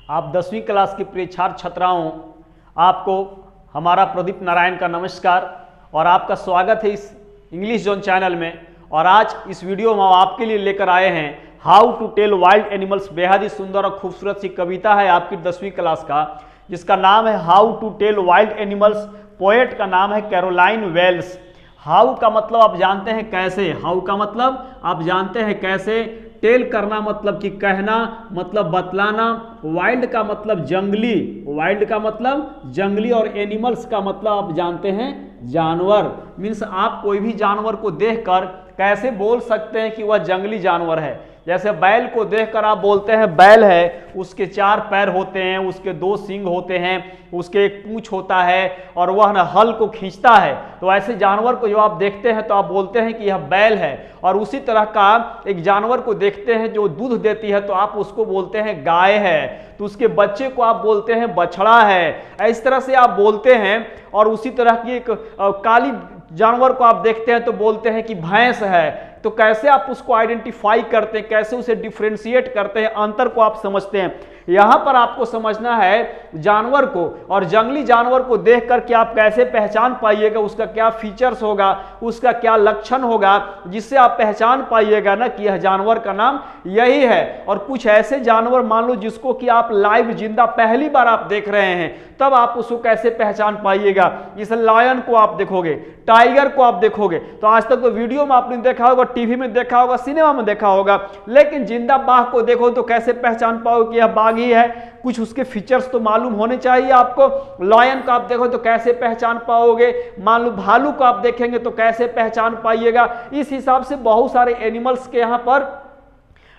आप 10वीं क्लास के प्रिय छात्र छात्राओं, आपको हमारा प्रदीप नारायण का नमस्कार और आपका स्वागत है इस इंग्लिश जोन चैनल में। और आज इस वीडियो में हम आपके लिए लेकर आए हैं how to tell wild animals. बेहद ही सुंदर और खूबसूरत सी कविता है आपकी 10वीं क्लास का, जिसका नाम है how to tell wild animals. Poet का नाम है कैरोलाइन वेल्स। हाउ का मतलब आप जानते हैं कैसे, हाउ का मतलब आप जानते हैं कैसे, टेल करना मतलब कि कहना, मतलब बतलाना, वाइल्ड का मतलब जंगली, वाइल्ड का मतलब जंगली, और एनिमल्स का मतलब आप जानते हैं जानवर। मीन्स आप कोई भी जानवर को देखकर कैसे बोल सकते हैं कि वह जंगली जानवर है। जैसे बैल को देखकर आप बोलते हैं बैल है, उसके 4 पैर होते हैं, उसके 2 सींग होते हैं, उसके एक पूंछ होता है और वह न हल को खींचता है। तो ऐसे जानवर को जो आप देखते हैं तो आप बोलते हैं कि यह बैल है। और उसी तरह का एक जानवर को देखते हैं जो दूध देती है तो आप उसको बोलते हैं गाय है, तो उसके बच्चे को आप बोलते हैं बछड़ा है। इस तरह से आप बोलते हैं। और उसी तरह की एक काली जानवर को आप देखते हैं तो बोलते हैं कि भैंस है। तो कैसे आप उसको आइडेंटिफाई करते हैं, कैसे उसे डिफ्रेंशिएट करते हैं, अंतर को आप समझते हैं। यहां पर आपको समझना है जानवर को और जंगली जानवर को देखकर कि आप कैसे पहचान पाइएगा, उसका क्या फीचर्स होगा, उसका क्या लक्षण होगा, जिससे आप पहचान पाइएगा ना कि यह जानवर का नाम यही है। और कुछ ऐसे जानवर मान लो जिसको कि आप लाइव जिंदा पहली बार आप देख रहे हैं, तब आप उसको कैसे पहचान पाइएगा। जैसे लायन को आप देखोगे, टाइगर को आप देखोगे, तो आज तक तो वीडियो में आपने देखा होगा, टीवी में देखा होगा, सिनेमा में देखा होगा, लेकिन जिंदा बाघ को देखो तो कैसे पहचान पाओगे कि यह बाघ ही है। कुछ उसके फीचर्स तो मालूम होने चाहिए आपको। लायन को आप देखो तो कैसे पहचान पाओगे, मान लो भालू को आप देखेंगे तो कैसे पहचान पाइएगा। इस हिसाब से बहुत सारे एनिमल्स के यहाँ पर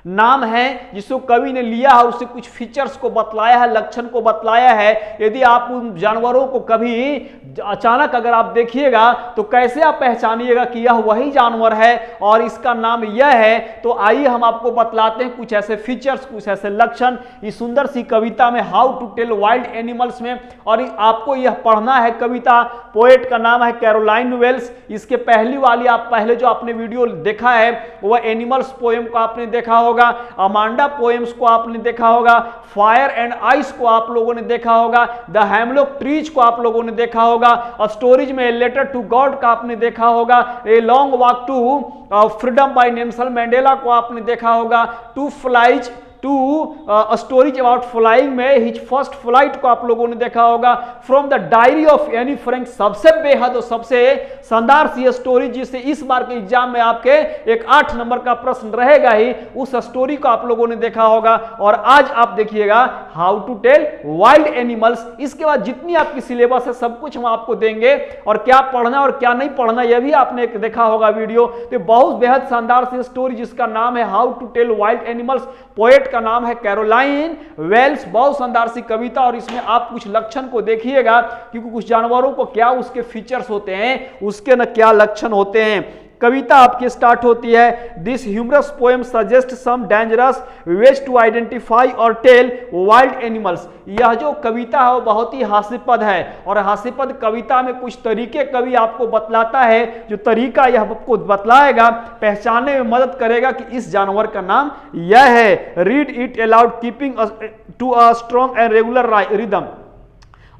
नाम है जिसको कवि ने लिया है, उससे कुछ फीचर्स को बतलाया है, लक्षण को बतलाया है। यदि आप उन जानवरों को कभी अचानक अगर आप देखिएगा तो कैसे आप पहचानिएगा कि यह वही जानवर है और इसका नाम यह है। तो आइए हम आपको बतलाते हैं कुछ ऐसे फीचर्स, कुछ ऐसे लक्षण इस सुंदर सी कविता में how to tell wild animals में। और आपको यह पढ़ना है कविता, पोएट का नाम है कैरोलाइन वेल्स। इसके पहली वाली आप पहले जो आपने वीडियो देखा है वह एनिमल्स पोएम को आपने देखा होगा, अमांडा पोएम्स को आपने देखा होगा, फायर एंड आइस को आप लोगों ने देखा होगा, द हेमलॉक ट्रीज को आप लोगों ने देखा होगा, स्टोरीज में लेटर टू गॉड का आपने देखा होगा, a long walk to freedom by Nelson Mandela को आपने देखा होगा, two flies two stories about flying में हिज फर्स्ट फ्लाइट को आप लोगों ने देखा होगा, from the diary of Anne Frank सबसे बेहद और सबसे शानदार सी स्टोरी जिससे इस बार के एग्जाम में आपके एक 8 नंबर का प्रश्न रहेगा ही, उस स्टोरी को आप लोगों ने देखा होगा। और आज आप देखिएगा how to tell wild animals. इसके बाद जितनी आपकी सिलेबस है सब कुछ हम आपको देंगे और क्या पढ़ना और क्या नहीं पढ़ना यह भी आपने एक देखा होगा वीडियो। तो बहुत बेहद शानदार सी स्टोरी जिसका नाम है how to tell wild animals, poet का नाम है कैरोलाइन वेल्स। बहुत शानदार सी कविता और इसमें आप कुछ लक्षण को देखिएगा क्योंकि कुछ जानवरों को क्या उसके फीचर्स होते हैं, उसके न क्या लक्षण होते हैं। कविता आपकी स्टार्ट होती है, this humorous poem suggest some dangerous ways to identify और टेल वाइल्ड एनिमल्स। यह जो कविता है वो बहुत ही हास्यपद है और हास्यपद कविता में कुछ तरीके कवि आपको बतलाता है, जो तरीका यह आपको बतलाएगा, पहचानने में मदद करेगा कि इस जानवर का नाम यह है। Read it aloud keeping to a strong and regular rhythm.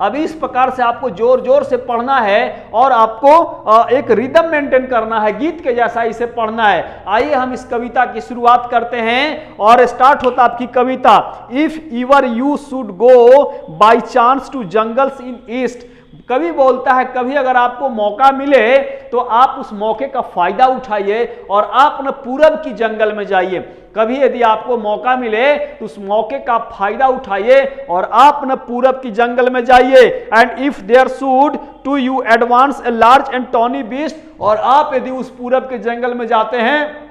अभी इस प्रकार से आपको जोर जोर से पढ़ना है और आपको एक रिदम मेंटेन करना है, गीत के जैसा इसे पढ़ना है। आइए हम इस कविता की शुरुआत करते हैं और स्टार्ट होता आपकी कविता, if ever you should go by chance to jungles in east. कवि बोलता है कभी अगर आपको मौका मिले तो आप उस मौके का फायदा उठाइए और आप न पूरब की जंगल में जाइए। कभी यदि आपको मौका मिले तो उस मौके का फायदा उठाइए और आप न पूरब की जंगल में जाइए। And if there should to you advance a large and tawny beast, और आप यदि उस पूरब के जंगल में जाते हैं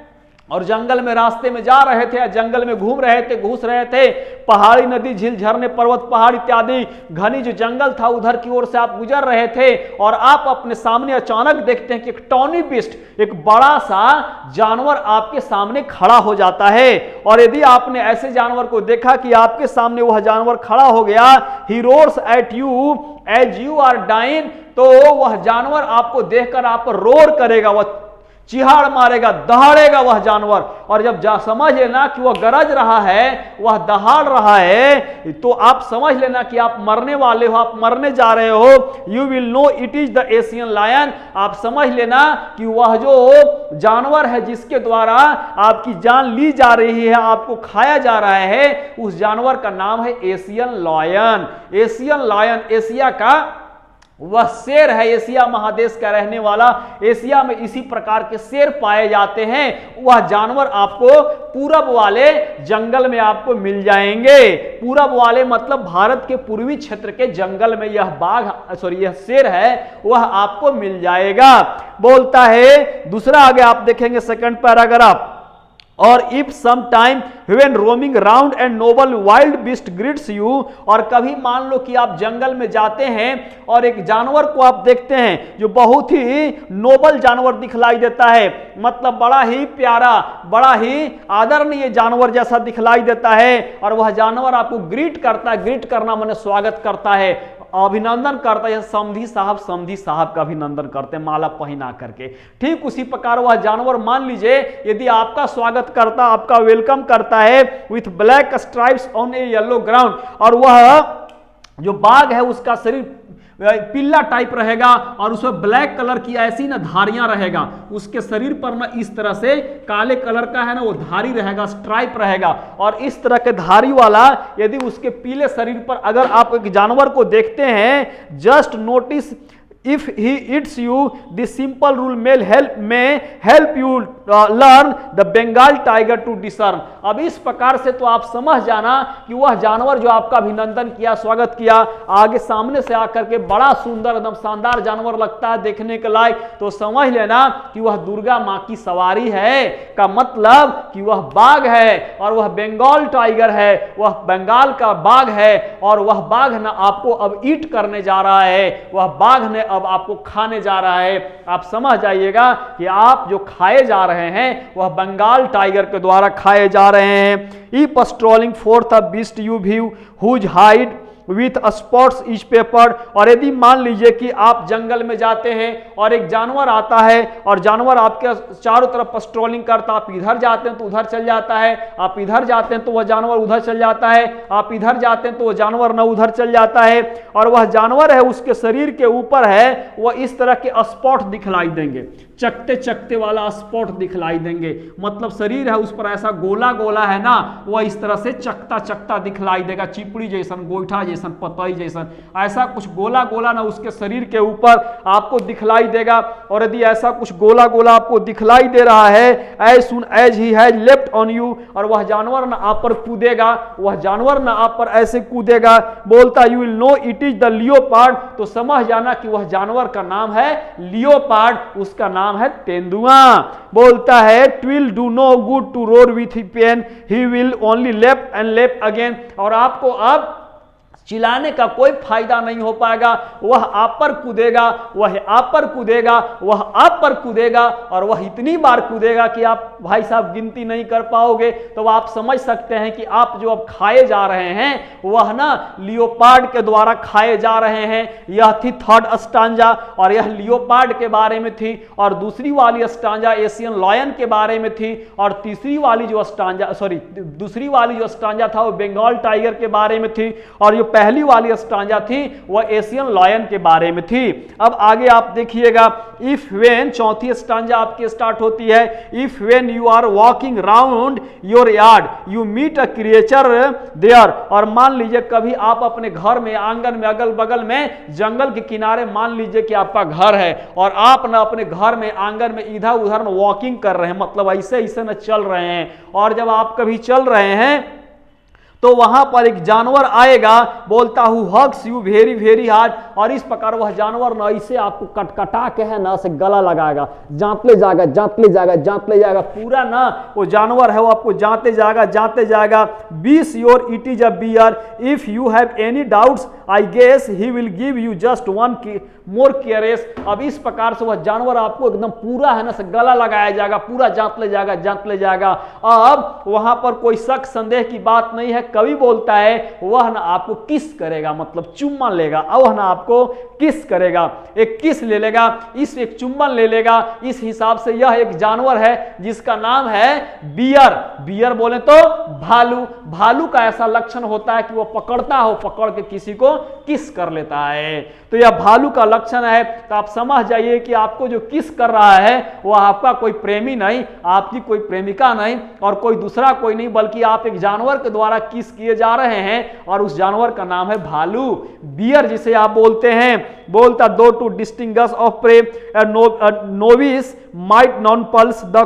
और जंगल में रास्ते में जा रहे थे, जंगल में घूम रहे थे, घुस रहे थे, पहाड़ी नदी झील झरने पर्वत पहाड़ इत्यादि घनी जो जंगल था उधर की ओर से आप गुजर रहे थे और आप अपने सामने अचानक देखते हैं कि एक टॉनी बीस्ट, एक बड़ा सा जानवर आपके सामने खड़ा हो जाता है। और यदि आपने ऐसे जानवर को देखा कि आपके सामने वह जानवर खड़ा हो गया, he roars at you as you are dying, तो वह जानवर आपको देखकर आप रोर करेगा, वह चिहाड़ मारेगा, दहाड़ेगा वह जानवर। और जब समझ लेना कि वह गरज रहा है, वह दहाड़ रहा है, तो आप समझ लेना कि आप मरने वाले हो, आप मरने जा रहे हो। You will know it is the Asian lion. आप समझ लेना कि वह जो जानवर है जिसके द्वारा आपकी जान ली जा रही है, आपको खाया जा रहा है, उस जानवर का नाम है Asian lion. Asian lion Asia का वह शेर है, एशिया महादेश का रहने वाला। एशिया में इसी प्रकार के शेर पाए जाते हैं। वह जानवर आपको पूरब वाले जंगल में आपको मिल जाएंगे। पूरब वाले मतलब भारत के पूर्वी क्षेत्र के जंगल में यह शेर है, वह आपको मिल जाएगा। बोलता है दूसरा, आगे आप देखेंगे सेकंड पैराग्राफ। और if some time when roaming round and noble wild beast greets you, और कभी मान लो कि आप जंगल में जाते हैं और एक जानवर को आप देखते हैं जो बहुत ही नोबल जानवर दिखलाई देता है, मतलब बड़ा ही प्यारा, बड़ा ही आदरणीय जानवर जैसा दिखलाई देता है, और वह जानवर आपको ग्रीट करता है। ग्रीट करना माने स्वागत करता है, अभिनंदन करता है। समधी साहब का अभिनंदन करते हैं माला पहना करके। ठीक उसी प्रकार वह जानवर मान लीजिए यदि आपका स्वागत करता, आपका वेलकम करता है with black stripes on A yellow ground, और वह जो बाघ है उसका शरीर पीला टाइप रहेगा और उसमें ब्लैक कलर की ऐसी ना धारियां रहेगा, उसके शरीर पर ना इस तरह से काले कलर का है ना वो धारी रहेगा, स्ट्राइप रहेगा। और इस तरह के धारी वाला यदि उसके पीले शरीर पर अगर आप एक जानवर को देखते हैं, just notice if he eats you, this simple rule may help you learn the Bengal tiger to discern। अब इस प्रकार से तो आप समझ जाना कि वह जानवर जो आपका अभिनंदन किया, स्वागत किया, आगे सामने से आकर के बड़ा सुंदर एकदम शानदार जानवर लगता है देखने के लायक, तो समझ लेना कि वह दुर्गा माँ की सवारी है, का मतलब कि वह बाघ है और वह बंगाल टाइगर है, वह बंगाल का बाघ है। और वह बाघ ना आपको अब ईट करने जा रहा है, वह बाघ ने अब आपको खाने जा रहा है। आप समझ जाइएगा कि आप जो खाए जा रहे हैं वह बंगाल टाइगर के द्वारा खाए जा रहे हैं। If strolling forth a beast you view whose hide with spots is pepper, और यदि मान लीजिए कि आप जंगल में जाते हैं और एक जानवर आता है और जानवर आपके चारों तरफ पेट्रोलिंग करता, आप इधर जाते हैं तो उधर चल जाता है, आप इधर जाते हैं तो वह जानवर उधर चल जाता है, आप इधर जाते हैं तो वह जानवर न उधर चल जाता है। और वह जानवर है उसके शरीर के ऊपर है वह इस तरह के स्पॉट दिखलाई देंगे, चकते चकते वाला स्पॉट दिखलाई देंगे, मतलब शरीर है उस पर ऐसा गोला गोला है ना, वह इस तरह से चकता चकता दिखलाई देगा, चिपड़ी जैसन, गोईठा जैसन, पतई जैसन, ऐसा कुछ गोला गोला ना उसके शरीर के ऊपर आपको दिखलाई देगा। और यदि ऐसा कुछ गोला गोला आपको दिखलाई दे रहा है, as soon as he has left on you, और वह जानवर ना आप पर कूदेगा, वह जानवर ना आप पर ऐसे कूदेगा, बोलता you will know it is the leopard, तो समझ जाना कि वह जानवर का नाम है लियोपार्ड, उसका नाम है तेंदुआ। बोलता है twill do no good to roar with pain, he will only left and left again, और आपको अब चिल्लाने का कोई फायदा नहीं हो पाएगा, वह आप पर कूदेगा, वह आप पर कूदेगा, वह आप पर कूदेगा, और वह इतनी बार कूदेगा कि आप भाई साहब गिनती नहीं कर पाओगे। तो आप समझ सकते हैं कि आप जो अब खाए जा रहे हैं वह ना लियोपार्ड के द्वारा खाए जा रहे हैं। यह थी थर्ड स्टांजा, और यह लियोपार्ड के बारे में थी, और दूसरी वाली स्टांजा एशियन लायन के बारे में थी, और तीसरी वाली जो स्टांजा दूसरी वाली जो स्टांजा था वो बंगाल टाइगर के बारे में थी, और जो पहली वाली स्टांजा थी वह एशियन लायन के बारे में थी। अब आगे आप देखिएगा, इफ वेन, चौथी स्टांजा आपकी स्टार्ट होती है, if when you are walking round your yard you meet a creature there, और मान लीजिए कभी आप अपने घर में, आंगन में, अगल बगल में, जंगल के किनारे मान लीजिए कि आपका घर है और आप ना अपने घर में, आंगन में इधर उधर न वॉकिंग कर रहे हैं, मतलब ऐसे ऐसे न चल रहे हैं, और जब आप कभी चल रहे हैं तो वहां पर एक जानवर आएगा, बोलता हूं hugs you very very hard, और इस प्रकार वह जानवर ना इसे आपको कटकटा के है ना से गला लगाएगा, जांतले जाएगा, जांतले जाएगा, जांतले जाएगा, पूरा ना वो जानवर है वो आपको जांते जाएगा, जांते जाएगा। Be sure it is a bear, if you have any doubts I guess he will give you just one more caress. अब इस प्रकार से वह जानवर आपको एकदम पूरा है ना से गला लगाया जाएगा, पूरा जांतले जाएगा, जांतले जाएगा। अब वहां पर कोई शक संदेह की बात नहीं है कवि बोलता है वह ना आपको किस करेगा, मतलब चुम्बन लेगा, वह ना आपको किस करेगा, एक किस ले लेगा, इस एक चुम्बन ले लेगा। इस हिसाब से यह एक जानवर है जिसका नाम है बियर। बियर बोले तो भालू। भालू का ऐसा लक्षण होता है कि वह पकड़ता हो, पकड़ के किसी को किस कर लेता है, तो यह भालू का लक्षण है। तो आप समझ जाइए कि आपको जो किस कर रहा है वह आपका कोई प्रेमी नहीं, आपकी कोई प्रेमिका नहीं और कोई दूसरा कोई नहीं, बल्कि आप एक जानवर के द्वारा किस किए जा रहे हैं और उस जानवर का नाम है भालू, बियर जिसे आप बोलते हैं। बोलता though to distinguish of prey novice might nonplus the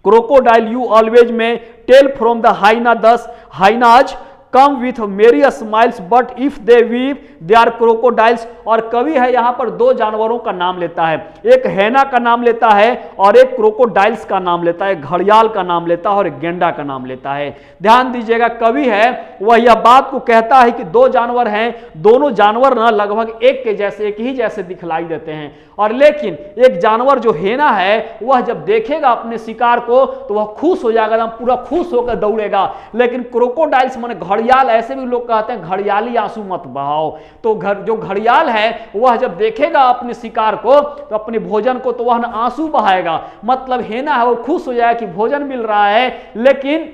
crocodile you always may tell from the hyena thus hyenas come with merry smiles but if they weave they are crocodiles. और कवि है यहां पर दो जानवरों का नाम लेता है, एक हैना का नाम लेता है और एक क्रोकोडाइल्स का नाम लेता है, घड़ियाल का नाम लेता है और एक गेंडा का नाम लेता है। ध्यान दीजिएगा, कवि है वह यह बात को कहता है कि दो जानवर हैं, दोनों जानवर ना लगभग एक के जैसे, एक ही जैसे दिखलाई देते हैं, और लेकिन एक जानवर जो हैना है वह जब देखेगा अपने शिकार को तो वह खुश हो जाएगा, पूरा खुश होकर दौड़ेगा। लेकिन क्रोकोडाइल्स माने घड़ियाल, ऐसे भी लोग कहते हैं घड़ियाली आंसू मत बहाओ, तो जो घड़ियाल है वह जब देखेगा अपने शिकार को तो अपने भोजन को तो वह आंसू बहाएगा, मतलब हैना है वो खुश हो जाएगा कि भोजन मिल रहा है। लेकिन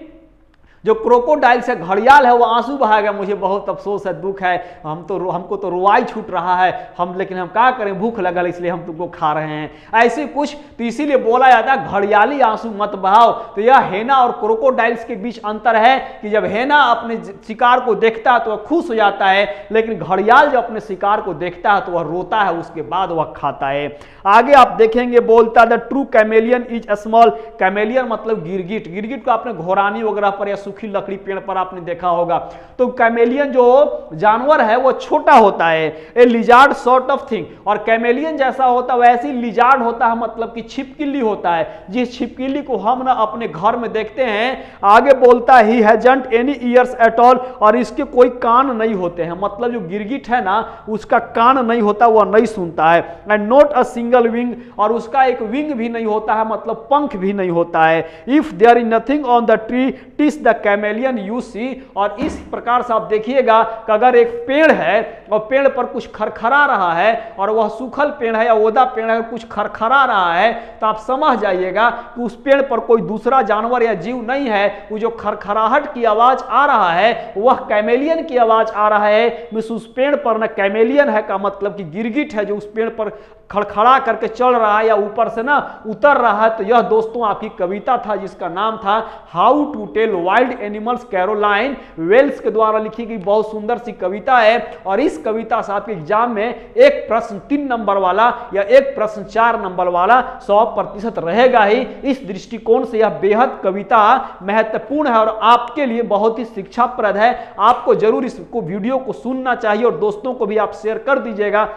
जो क्रोकोडाइल से घड़ियाल है वो आंसू बहाएगा, मुझे बहुत अफसोस है, दुख है, हमको तो रुआई छूट रहा है, लेकिन हम क्या करें, भूख लगल इसलिए हम तुमको खा रहे हैं, ऐसे कुछ। तो इसीलिए बोला जाता है घड़ियाली आंसू मत बहाओ। तो यह हैना और क्रोकोडाइल्स के बीच अंतर है कि जब हैना अपने शिकार को देखता है तो वह खुश हो जाता है, लेकिन घड़ियाल जब अपने शिकार को देखता है तो वह रोता है, उसके बाद वह खाता है। आगे आप देखेंगे, बोलता the true chameleon is small. Chameleon मतलब गिरगिट, गिरगिट को आपने घोरानी वगैरह पर या सूखी लकड़ी पेड़ पर आपने देखा होगा। तो कैमेलियन जो जानवर है वो छोटा होता है, ए लिजार्ड सॉर्ट ऑफ थिंग, और कैमेलियन जैसा होता है वैसे ही लिजार्ड होता है, मतलब कि छिपकली होता है, जिस छिपकली को हम ना अपने घर में देखते हैं। आगे बोलता है he hasn't any years at all, और इसके कोई कान नहीं होते हैं, मतलब जो गिरगिट है ना उसका कान नहीं होता, वह नहीं सुनता है। And not a single wing, और उसका एक विंग भी नहीं होता है, मतलब पंख भी नहीं होता है। If there is nothing on the tree TISS the chameleon you see, और इस प्रकार से आप देखिएगा कि अगर एक पेड़ है और पेड़ पर कुछ खरखरा रहा है और वह सूखल पेड़ है या ओदा पेड़ है, कुछ खरखरा रहा है, तो आप समझ जाइएगा कि उस पेड़ पर कोई दूसरा जानवर या जीव नहीं है। वो जो खरखराहट की आवाज आ रहा है वह कैमेलियन की आवाज आ रहा है। मिस उस पेड़ पर ना कैमेलियन है का मतलब कि गिरगिट है जो उस पेड़ पर खड़खड़ा करके चल रहा है या ऊपर से ना उतर रहा है। तो यह दोस्तों आपकी कविता था जिसका नाम था how to tell wild animals, Caroline Wells के द्वारा लिखी गई बहुत सुंदर सी कविता है। और इस कविता से आपके एग्जाम में एक प्रश्न 3 नंबर वाला या एक प्रश्न 4 नंबर वाला 100% रहेगा ही। इस दृष्टिकोण से यह बेहद कविता महत्वपूर्ण है और आपके लिए बहुत ही शिक्षाप्रद है। आपको जरूर इसको वीडियो को सुनना चाहिए और दोस्तों को भी आप शेयर कर दीजिएगा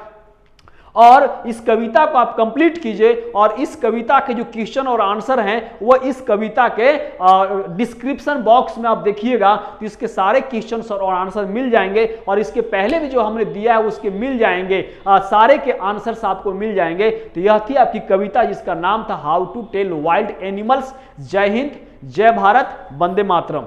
और इस कविता को आप कंप्लीट कीजिए। और इस कविता के जो क्वेश्चन और आंसर हैं वो इस कविता के डिस्क्रिप्शन बॉक्स में आप देखिएगा तो इसके सारे क्वेश्चन और आंसर मिल जाएंगे। और इसके पहले भी जो हमने दिया है उसके मिल जाएंगे, सारे के आंसर्स आपको मिल जाएंगे। तो यह थी आपकी कविता जिसका नाम था how to tell wild animals. जय हिंद, जय भारत, वंदे मातरम।